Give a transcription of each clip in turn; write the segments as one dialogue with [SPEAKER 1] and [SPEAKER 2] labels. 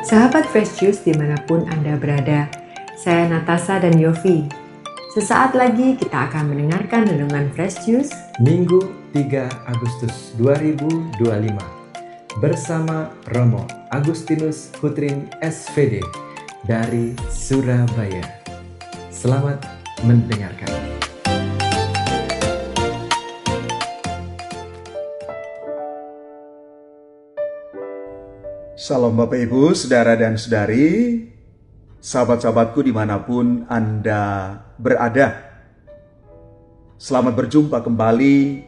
[SPEAKER 1] Sahabat Fresh Juice dimanapun Anda berada, saya Natasha dan Yofi. Sesaat lagi kita akan mendengarkan renungan Fresh Juice
[SPEAKER 2] Minggu 3 Agustus 2025 bersama Romo Agustinus Hutrin SVD dari Surabaya. Selamat mendengarkan.
[SPEAKER 3] Salam Bapak Ibu, Saudara dan Saudari, sahabat-sahabatku dimanapun Anda berada. Selamat berjumpa kembali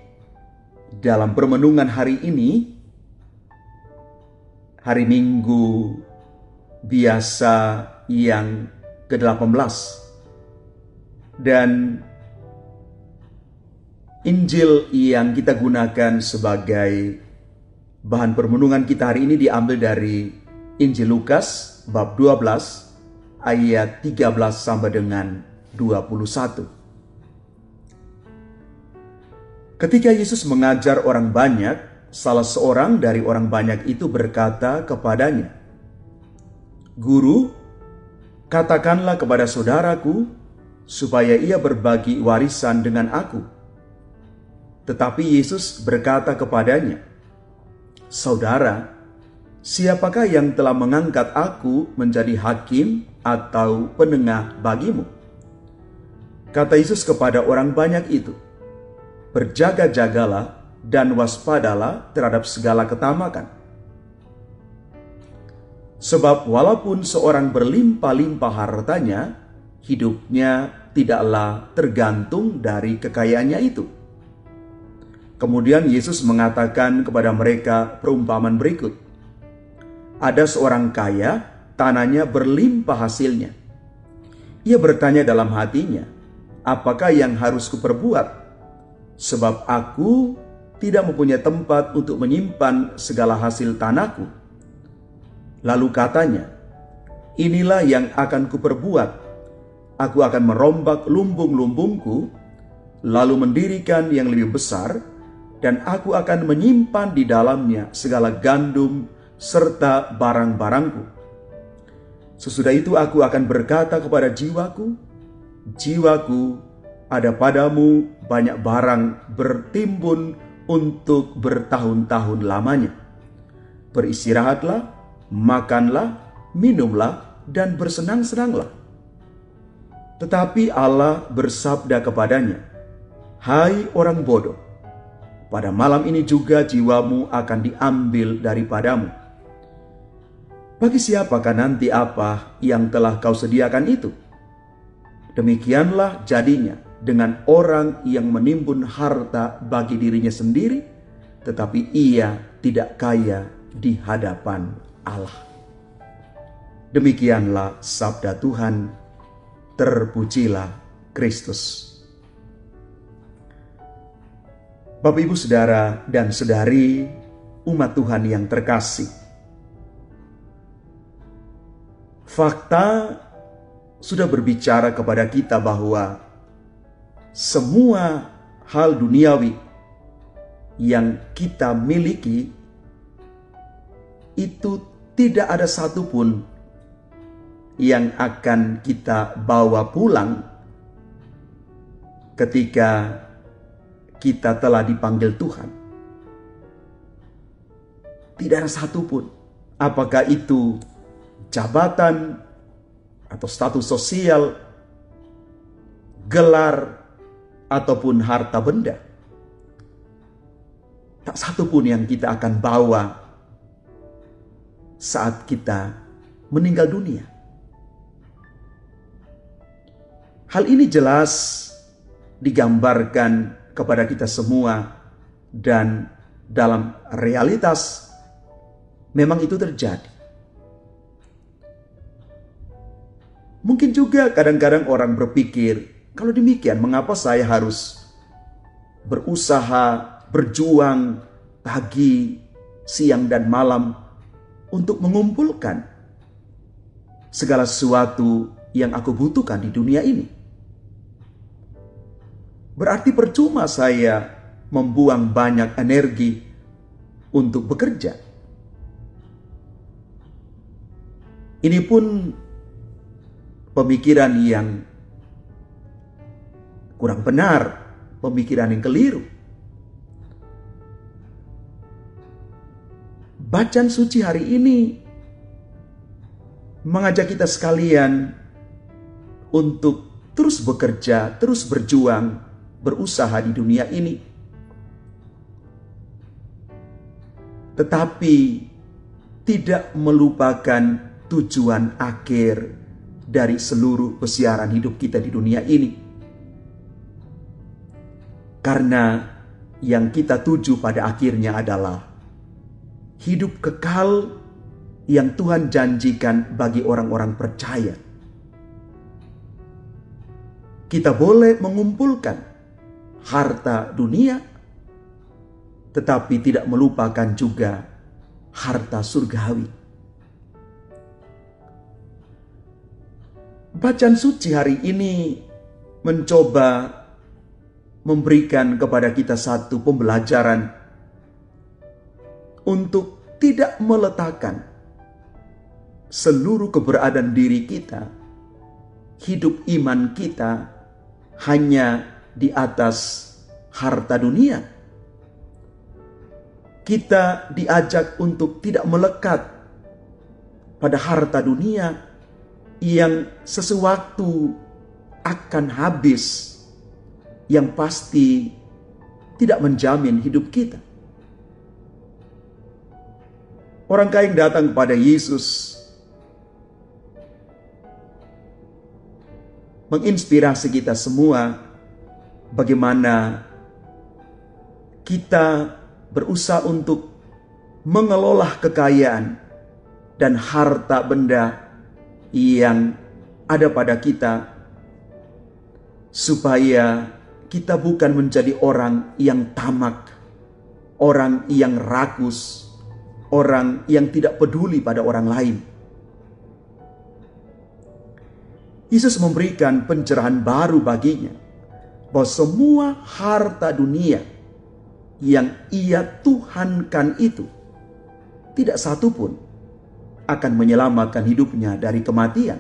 [SPEAKER 3] dalam permenungan hari ini, hari Minggu biasa yang ke-18. Dan Injil yang kita gunakan sebagai bahan permenungan kita hari ini diambil dari Injil Lukas bab 12 ayat 13 sampai dengan 21. Ketika Yesus mengajar orang banyak, salah seorang dari orang banyak itu berkata kepadanya, "Guru, katakanlah kepada saudaraku supaya ia berbagi warisan dengan aku." Tetapi Yesus berkata kepadanya, "Saudara, siapakah yang telah mengangkat aku menjadi hakim atau penengah bagimu?" Kata Yesus kepada orang banyak itu, "Berjaga-jagalah dan waspadalah terhadap segala ketamakan. Sebab walaupun seorang berlimpah-limpah hartanya, hidupnya tidaklah tergantung dari kekayaannya itu." Kemudian Yesus mengatakan kepada mereka perumpamaan berikut. Ada seorang kaya, tanahnya berlimpah hasilnya. Ia bertanya dalam hatinya, "Apakah yang harus kuperbuat? Sebab aku tidak mempunyai tempat untuk menyimpan segala hasil tanahku." Lalu katanya, "Inilah yang akan kuperbuat. Aku akan merombak lumbung-lumbungku, lalu mendirikan yang lebih besar, dan aku akan menyimpan di dalamnya segala gandum serta barang-barangku. Sesudah itu aku akan berkata kepada jiwaku, 'Jiwaku, ada padamu banyak barang bertimbun untuk bertahun-tahun lamanya. Beristirahatlah, makanlah, minumlah, dan bersenang-senanglah.' Tetapi Allah bersabda kepadanya, 'Hai orang bodoh, pada malam ini juga jiwamu akan diambil daripadamu. Bagi siapakah nanti apa yang telah kau sediakan itu?' Demikianlah jadinya dengan orang yang menimbun harta bagi dirinya sendiri, tetapi ia tidak kaya di hadapan Allah." Demikianlah sabda Tuhan. Terpujilah Kristus. Bapak, Ibu, Saudara, dan Saudari, umat Tuhan yang terkasih. Fakta sudah berbicara kepada kita bahwa semua hal duniawi yang kita miliki itu tidak ada satupun yang akan kita bawa pulang ketika kita telah dipanggil Tuhan. Tidak ada satupun, apakah itu jabatan atau status sosial, gelar, ataupun harta benda. Tak satupun yang kita akan bawa saat kita meninggal dunia. Hal ini jelas digambarkan kepada kita semua, dan dalam realitas memang itu terjadi. Mungkin juga kadang-kadang orang berpikir, kalau demikian mengapa saya harus berusaha, berjuang pagi, siang, dan malam untuk mengumpulkan segala sesuatu yang aku butuhkan di dunia ini? Berarti percuma saya membuang banyak energi untuk bekerja. Ini pun pemikiran yang kurang benar, pemikiran yang keliru. Bacaan suci hari ini mengajak kita sekalian untuk terus bekerja, terus berjuang, berusaha di dunia ini. Tetapi tidak melupakan tujuan akhir dari seluruh pesiaran hidup kita di dunia ini. Karena yang kita tuju pada akhirnya adalah hidup kekal yang Tuhan janjikan bagi orang-orang percaya. Kita boleh mengumpulkan harta dunia, tetapi tidak melupakan juga harta surgawi. Bacaan suci hari ini mencoba memberikan kepada kita satu pembelajaran untuk tidak meletakkan seluruh keberadaan diri kita, hidup iman kita hanya di atas harta dunia. Kita diajak untuk tidak melekat pada harta dunia yang sesuatu akan habis, yang pasti tidak menjamin hidup kita. Orang kaya yang datang kepada Yesus menginspirasi kita semua bagaimana kita berusaha untuk mengelola kekayaan dan harta benda yang ada pada kita, supaya kita bukan menjadi orang yang tamak, orang yang rakus, orang yang tidak peduli pada orang lain. Yesus memberikan pencerahan baru baginya, bahwa semua harta dunia yang ia tuhankan itu, tidak satu pun akan menyelamatkan hidupnya dari kematian.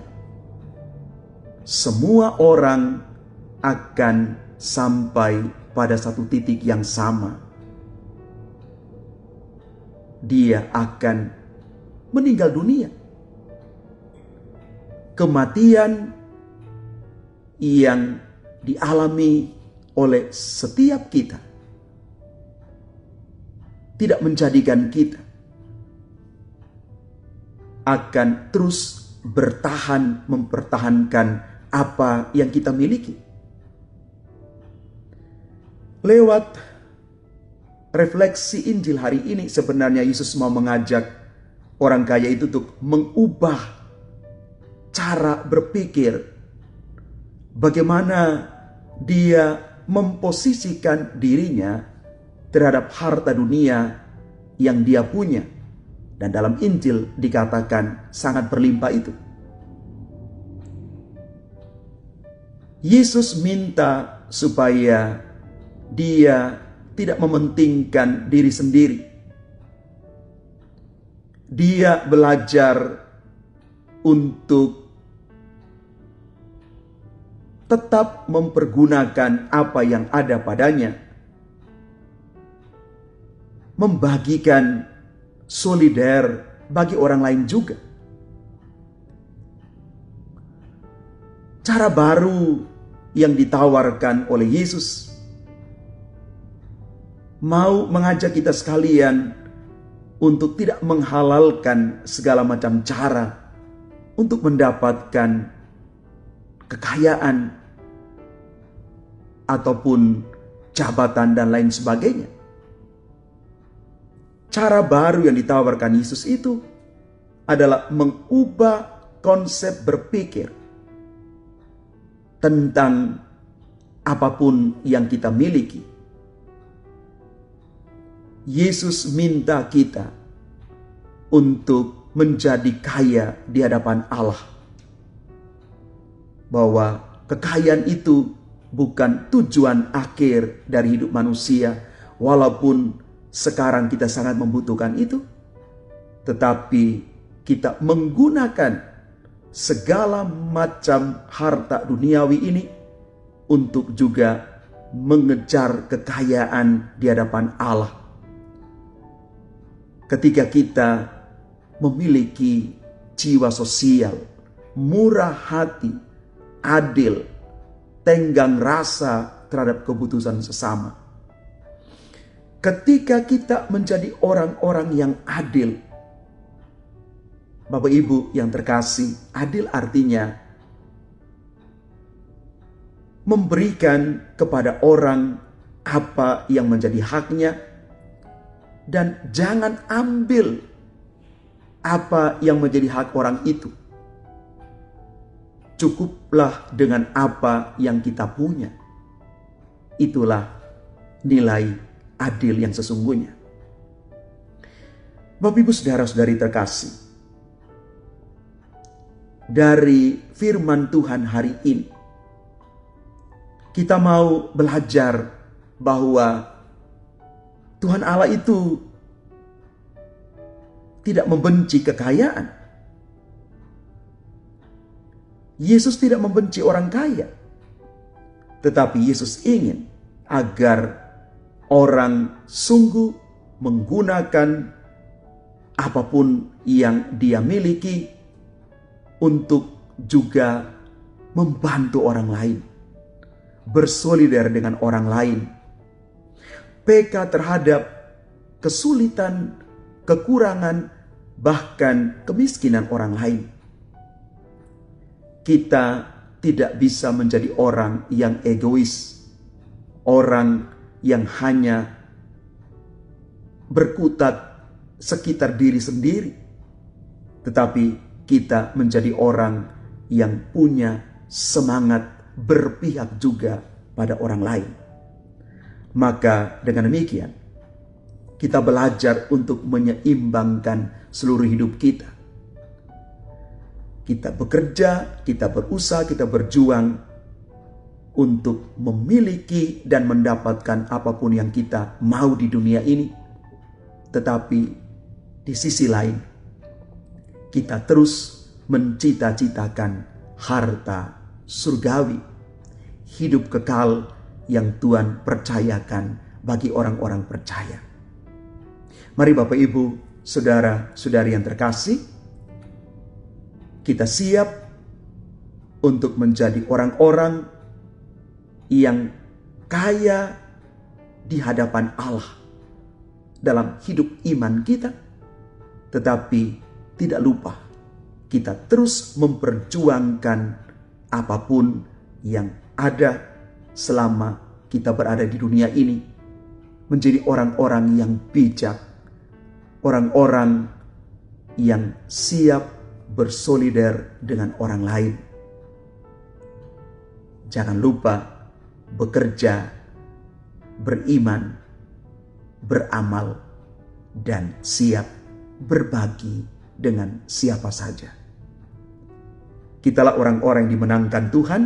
[SPEAKER 3] Semua orang akan sampai pada satu titik yang sama. Dia akan meninggal dunia. Kematian yang dialami oleh setiap kita tidak menjadikan kita akan terus bertahan mempertahankan apa yang kita miliki. Lewat refleksi Injil hari ini, sebenarnya Yesus mau mengajak orang kaya itu untuk mengubah cara berpikir, bagaimana dia memposisikan dirinya terhadap harta dunia yang dia punya. Dan dalam Injil dikatakan sangat berlimpah itu. Yesus minta supaya dia tidak mementingkan diri sendiri. Dia belajar untuk tetap mempergunakan apa yang ada padanya, membagikan solider bagi orang lain juga. Cara baru yang ditawarkan oleh Yesus mau mengajak kita sekalian untuk tidak menghalalkan segala macam cara untuk mendapatkan kekayaan ataupun jabatan dan lain sebagainya. Cara baru yang ditawarkan Yesus itu adalah mengubah konsep berpikir tentang apapun yang kita miliki. Yesus minta kita untuk menjadi kaya di hadapan Allah. Bahwa kekayaan itu bukan tujuan akhir dari hidup manusia, walaupun sekarang kita sangat membutuhkan itu, tetapi kita menggunakan segala macam harta duniawi ini untuk juga mengejar kekayaan di hadapan Allah. Ketika kita memiliki jiwa sosial, murah hati, adil, tenggang rasa terhadap kebutuhan sesama. Ketika kita menjadi orang-orang yang adil, Bapak Ibu yang terkasih, adil artinya memberikan kepada orang apa yang menjadi haknya, dan jangan ambil apa yang menjadi hak orang itu. Cukuplah dengan apa yang kita punya. Itulah nilai adil yang sesungguhnya. Bapak Ibu saudara-saudari terkasih, dari firman Tuhan hari ini, kita mau belajar bahwa Tuhan Allah itu tidak membenci kekayaan. Yesus tidak membenci orang kaya. Tetapi Yesus ingin agar orang sungguh menggunakan apapun yang dia miliki untuk juga membantu orang lain, bersolidar dengan orang lain, peka terhadap kesulitan, kekurangan, bahkan kemiskinan orang lain. Kita tidak bisa menjadi orang yang egois, orang yang hanya berkutat sekitar diri sendiri, tetapi kita menjadi orang yang punya semangat berpihak juga pada orang lain. Maka dengan demikian, kita belajar untuk menyeimbangkan seluruh hidup kita. Kita bekerja, kita berusaha, kita berjuang untuk memiliki dan mendapatkan apapun yang kita mau di dunia ini. Tetapi di sisi lain, kita terus mencita-citakan harta surgawi, hidup kekal yang Tuhan percayakan bagi orang-orang percaya. Mari Bapak Ibu, saudara-saudari yang terkasih, kita siap untuk menjadi orang-orang yang kaya di hadapan Allah dalam hidup iman kita, tetapi tidak lupa kita terus memperjuangkan apapun yang ada selama kita berada di dunia ini, menjadi orang-orang yang bijak, orang-orang yang siap bersolidar dengan orang lain. Jangan lupa bekerja, beriman, beramal, dan siap berbagi dengan siapa saja. Kitalah orang-orang yang dimenangkan Tuhan,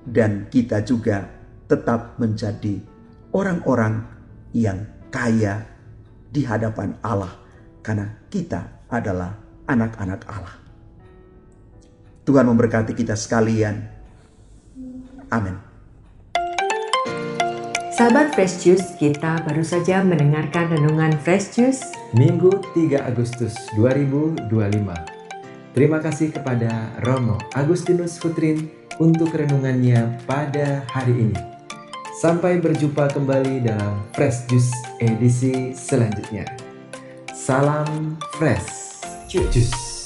[SPEAKER 3] dan kita juga tetap menjadi orang-orang yang kaya di hadapan Allah, karena kita adalah anak-anak Allah. Tuhan memberkati kita sekalian. Amin.
[SPEAKER 1] Sahabat Fresh Juice, kita baru saja mendengarkan renungan Fresh Juice
[SPEAKER 2] Minggu 3 Agustus 2025. Terima kasih kepada Romo Agustinus Hutrin untuk renungannya pada hari ini. Sampai berjumpa kembali dalam Fresh Juice edisi selanjutnya. Salam Fresh Juice.